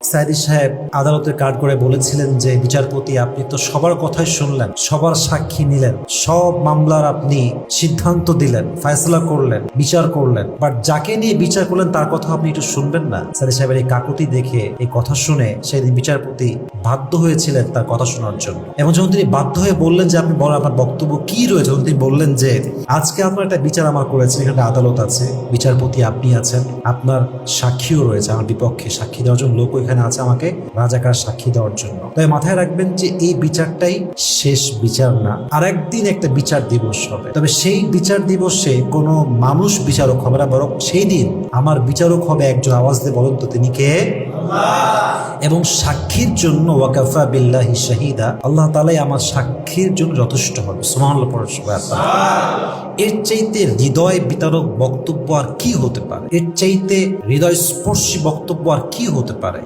সাইদি সাহেব আদালতের কাঠ করে বলেছিলেন যে বিচারপতি আপনি তো সবার কথাই শুনলেন, সবার সাক্ষী নিলেন, সব মামলার আপনি সিদ্ধান্ত দিলেন, ফয়সালা করলেন, বিচার করলেন, বাট যাকে নিয়ে বিচার করলেন তার কথা আপনি একটু শুনবেন না। সাইদি সাহেবের এই কাকুতি দেখে, এই কথা শুনে সেদিন বিচারপতি বাধ্য হয়েছিলেন তার কথা শোনার জন্য। এবং যখন তিনি বাধ্য হয়ে বললেন যে আপনি বলেন আপনার বক্তব্য কি রয়েছে, তখন তিনি বললেন যে আজকে আপনার একটা বিচার আমার করেছে, এখানে আদালত আছে, বিচারপতি আপনি আছেন, আপনার সাক্ষীও রয়েছে, আমার বিপক্ষে সাক্ষী দেওয়ার জন্য লোক এখানে আছে আমাকে রাজাকার সাক্ষী দেওয়ার জন্য। তাই মাথায় রাখবেন যে এই বিচারটাই শেষ বিচার না, আরেকদিন একটা বিচার দিবস হবে, তবে সেই বিচার দিবসে কোনো মানুষ বিচারক হবে না, বরং সেই দিন আমার বিচারক হবে একজন। আওয়াজ দিয়ে বলুন তো তিনি কে? এবং সাক্ষীর জন্য ওয়াকাফা বিল্লাহি শাহিদা, আল্লাহ তাআলাই আমার সাক্ষীর জন্য যথেষ্ট হবে। সুবহানাল্লাহ পড়ুন সবাই। এর চাইতে হৃদয় বিতারক বক্তব্য আর কি হতে পারে? এর চাইতে হৃদয় স্পর্শী বক্তব্য আর কি হতে পারে?